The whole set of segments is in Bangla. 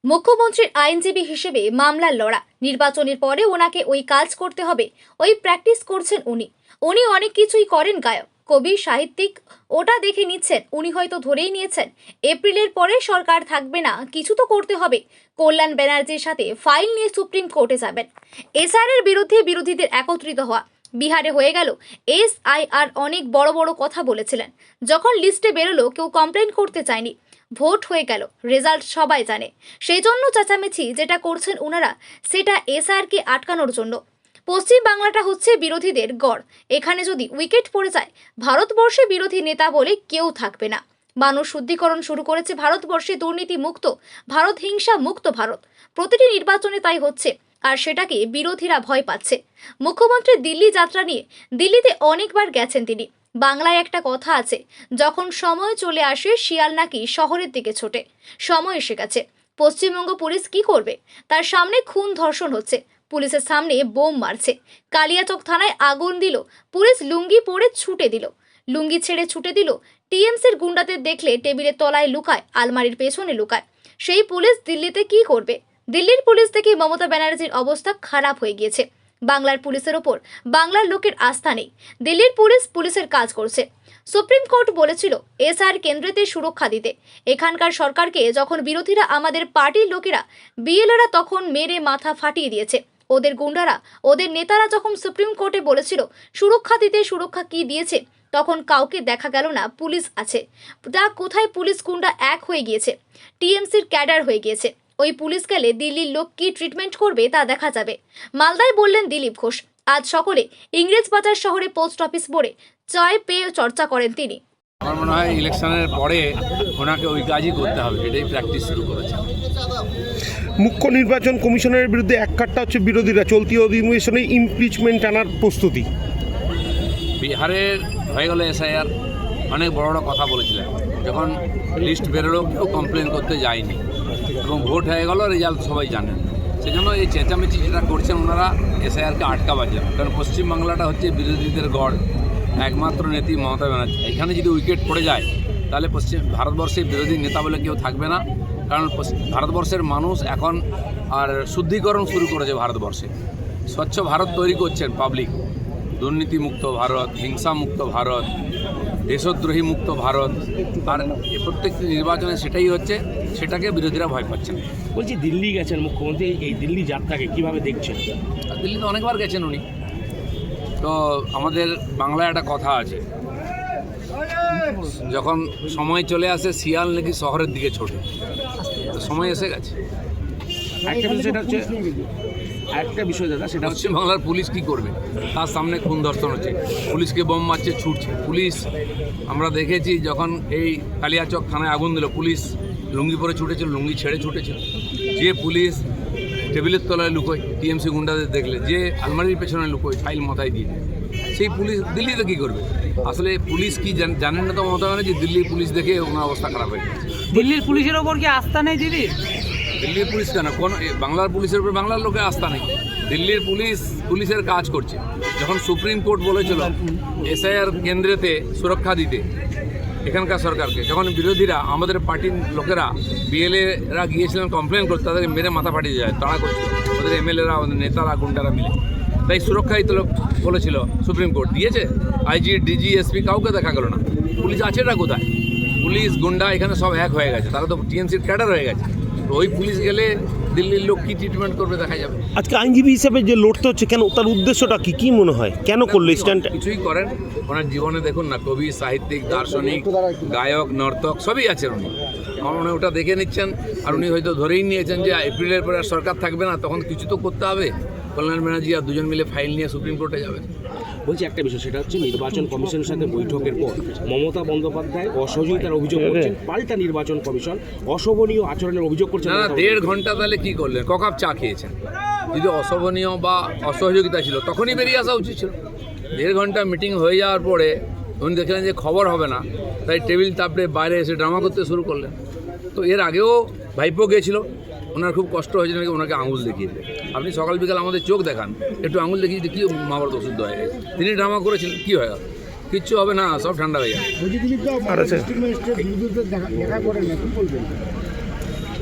মুখ্যমন্ত্রীর আইনজীবী হিসেবে মামলার লড়া, নির্বাচনের পরে ওনাকে ওই কাজ করতে হবে, ওই প্র্যাকটিস করছেন উনি অনেক কিছুই করেন, গায়ক, কবি, সাহিত্যিক, ওটা দেখে নিচ্ছেন। উনি হয়তো ধরেই নিয়েছেন এপ্রিলের পরে সরকার থাকবে না, কিছু তো করতে হবে। কল্যাণ ব্যানার্জির সাথে ফাইল নিয়ে সুপ্রিম কোর্টে যাবেন। এসআর এর বিরুদ্ধে বিরোধীদের একত্রিত হওয়া, বিহারে হয়ে গেল এসআইআর, অনেক বড় বড় কথা বলেছিলেন। যখন লিস্টে বেরোলো কেউ কমপ্লেন করতে চায়নি, ভোট হয়ে গেল, রেজাল্ট সবাই জানে। সেই জন্য চেঁচামেচি যেটা করছেন ওনারা, সেটা এসআরকে আটকানোর জন্য। পশ্চিম বাংলাটা হচ্ছে বিরোধীদের গড়, এখানে যদি উইকেট পড়ে যায় ভারতবর্ষে বিরোধী নেতা বলে কেউ থাকবে না। মানুষ শুদ্ধিকরণ শুরু করেছে ভারতবর্ষে, দুর্নীতি মুক্ত ভারত, হিংসা মুক্ত ভারত। প্রতিটি নির্বাচনে তাই হচ্ছে, আর সেটাকে বিরোধীরা ভয় পাচ্ছে। মুখ্যমন্ত্রী দিল্লি যাত্রা নিয়ে দিল্লিতে অনেকবার গেছেন তিনি। বাংলায় একটা কথা আছে, যখন সময় চলে আসে শিয়াল নাকি শহরের দিকে ছোটে। সময় এসে গেছে। পশ্চিমবঙ্গ পুলিশ কি করবে? তার সামনে খুন ধর্ষণ হচ্ছে, পুলিশের সামনে বোম মারছে, কালিয়াচক থানায় আগুন দিল, পুলিশ লুঙ্গি পরে ছুটে দিল, লুঙ্গি ছেড়ে ছুটে দিল। টিএমসির গুন্ডাদের দেখলে টেবিলের তলায় লুকায়, আলমারির পেছনে লুকায়। সেই পুলিশ দিল্লিতে কি করবে? দিল্লির পুলিশ থেকে মমতা ব্যানার্জির অবস্থা খারাপ হয়ে গিয়েছে। বাংলার পুলিশের ওপর বাংলার লোকের আস্থা নেই। দিল্লির পুলিশ পুলিশের কাজ করছে। সুপ্রিম কোর্ট বলেছিল এসআর কেন্দ্রেতে সুরক্ষা দিতে। এখানকার সরকারকে যখন বিরোধীরা, আমাদের পার্টির লোকেরা, বিএলএরা তখন মেরে মাথা ফাটিয়ে দিয়েছে। ওদের গুন্ডারা, ওদের নেতারা যখন সুপ্রিম কোর্টে বলেছিল সুরক্ষা দিতে, সুরক্ষা কি দিয়েছে? তখন কাউকে দেখা গেল না পুলিশ আছে। তা কোথায়? পুলিশ গুন্ডা এক হয়ে গিয়েছে, টিএমসির ক্যাডার হয়ে গিয়েছে। ওই পুলিশ গেলে দিল্লির লোক কি ট্রিটমেন্ট করবে তা দেখা যাবে। মালদায় বললেন দিলীপ ঘোষ। আজ সকলে ইংরেজবাজার শহরে পোস্ট অফিস মোড়ে চায় পেয়ে চর্চা করেন তিনি। আমার মনে হয় ইলেকশনের পরে ওনাকে ওই কাজই করতে হবে, এটাই প্র্যাকটিস শুরু করেছে। মুখ্য নির্বাচন কমিশনের বিরুদ্ধে এক কাট্টা হচ্ছে বিরোধীরা, চলতি অধিবেশনে ইমপিচমেন্ট আনার প্রস্তুতি। বিহারের হয়ে গেল এসআইআর, অনেক বড় বড় কথা বলেছিলেন। যখন লিস্ট বেরোলো কেউ কমপ্লেন করতে যায়নি, এবং ভোট হয়ে গেল, রেজাল্ট সবাই জানেন। সেজন্য এই চেঁচামেচি যেটা করছেন ওনারা এসআইআরকে আটকাবার জন্য। কারণ পশ্চিমবাংলাটা হচ্ছে বিরোধীদের গড়, একমাত্র নেত্রী মমতা ব্যানার্জি। এখানে যদি উইকেট পড়ে যায় তাহলে ভারতবর্ষের বিরোধী নেতা বলে কেউ থাকবে না। কারণ ভারতবর্ষের মানুষ এখন আর শুদ্ধিকরণ শুরু করেছে ভারতবর্ষে। স্বচ্ছ ভারত তৈরি করছেন পাবলিক, দুর্নীতিমুক্ত ভারত, হিংসা মুক্ত ভারত, দেশদ্রোহী মুক্ত ভারত। আর প্রত্যেকটি নির্বাচনে সেটাই হচ্ছে, সেটাকে বিরোধীরা ভয় পাচ্ছেন। বলছি, দিল্লি গেছেন মুখ্যমন্ত্রী, এই দিল্লি যাত্রাকে কীভাবে দেখছেন? দিল্লিতে অনেকবার গেছেন উনি। তো আমাদের বাংলায় একটা কথা আছে, যখন সময় চলে আসে শিয়াল নাকি শহরের দিকে ছোটে। তো সময় এসে গেছে। একটা বিষয় দাদা, সেটা হচ্ছে বাংলার পুলিশ কি করবে? তার সামনে খুন ধর্ষণ হচ্ছে, পুলিশকে বোম মারছে, ছুটছে পুলিশ। আমরা দেখেছি যখন এই কালিয়াচক থানায় আগুন দিল, পুলিশ লুঙ্গি পরে ছুটেছিল, লুঙ্গি ছেড়ে ছুটেছিল। যে পুলিশ টেবিলের তলায় লুকোয় টিএমসি গুন্ডাদের দেখলে, যে আলমারির পেছনে লুকোয় ফাইল মাথায় দিয়ে, সেই পুলিশ দিল্লিতে কী করবে? আসলে পুলিশ কি জানেন না তো মমতা ব্যানার্জি? দিল্লির পুলিশ দেখে ওনার অবস্থা খারাপ হয়ে গেছে। দিল্লির পুলিশের ওপর কি আস্থা নেই দিদি? দিল্লির পুলিশ কেন, কোন বাংলার পুলিশের উপর বাংলার লোকের আস্থা নেই? দিল্লির পুলিশের কাজ করছে। যখন সুপ্রিম কোর্ট বলেছিল এসআইআর কেন্দ্রেতে সুরক্ষা দিতে এখানকার সরকারকে, যখন বিরোধীরা, আমাদের পার্টির লোকেরা, বিএলএরা গিয়েছিলেন কমপ্লেন করতে, তাদেরকে মেরে মাথা ফাটিয়ে যায়, তাড়া করছিল ওদের এমএলএরা, ওদের নেতারা, গুন্ডারা মিলে। তাই সুরক্ষাই তো বলেছিল সুপ্রিম কোর্ট, দিয়েছে। আইজি, ডিজি, এসপি কাউকে দেখা গেল না। পুলিশ আছেটা কোথায়? পুলিশ গুন্ডা এখানে সব এক হয়ে গেছে, তারা তো টিএমসির ক্যাডার হয়ে গেছে। ওই পুলিশ গেলে দিল্লির লোক কি ট্রিটমেন্ট করবে দেখা যাবে। আজকে আইনজীবী হিসেবে যে লড়তে হচ্ছে, কেন, তার উদ্দেশ্যটা কি, কি মনে হয়, কেন করলো স্ট্যান্ড? কিছুই করেন ওনার জীবনে, দেখুন না, কবি, সাহিত্যিক, দার্শনিক, গায়ক, নর্তক সবই আছেন উনি। আমার মনে হয় ওটা দেখে নিচ্ছেন। আর উনি হয়তো ধরেই নিয়েছেন যে এপ্রিলের পরে সরকার থাকবে না, তখন কিছু তো করতে হবে। কল্যাণ ব্যানার্জি আর দুজন মিলে ফাইল নিয়ে সুপ্রিম কোর্টে যাবেন। বলছি, একটা বিষয়, সেটা হচ্ছে নির্বাচন কমিশনের সাথে বৈঠকের পর মমতা বন্দ্যোপাধ্যায় অসহযোগিতার অভিযোগ করছেন, পাল্টা নির্বাচন কমিশন অশোভনীয় আচরণের অভিযোগ করছেন। না, 1.5 ঘন্টা তাহলে কি করলেন? ককাপ চা খেয়েছেন? যদি অশোভনীয় বা অসহযোগিতা ছিল তখনই বেরিয়ে আসা উচিত ছিল। 1.5 ঘন্টা মিটিং হয়ে যাওয়ার পরে উনি দেখলেন যে খবর হবে না, তাই টেবিল তাপড়ে বাইরে এসে ড্রামা করতে শুরু করলেন। তো এর আগেও ভাইপো গিয়েছিল, ওনার খুব কষ্ট হয়েছে নাকি ওনাকে আঙুল দেখিয়ে দেয়। আপনি সকাল বিকাল আমাদের চোখ দেখান, একটু আঙুল দেখিয়ে দিতে কী মহাভারত ওষুধ হয়ে গেছে। তিনি ড্রামা করেছিলেন, কী হয়ে গেল? কিচ্ছু হবে না, সব ঠান্ডা হয়ে যাবে।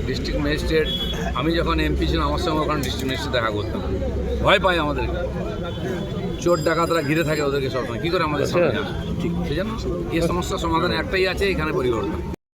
ডিস্ট্রিক্ট ম্যাজিস্ট্রেট, আমি যখন এমপি ছিলাম আমার সঙ্গে ওখানে ডিস্ট্রিক্ট ম্যাজিস্ট্রেট দেখা করতাম, ভয় পায় আমাদেরকে, চোর ডাকাতরা ঘিরে থাকে ওদেরকে সবসময়, কী করে আমাদের সামনে আসে। সেই জন্য এই সমস্যার সমাধান একটাই আছে, এখানে পরিবর্তন।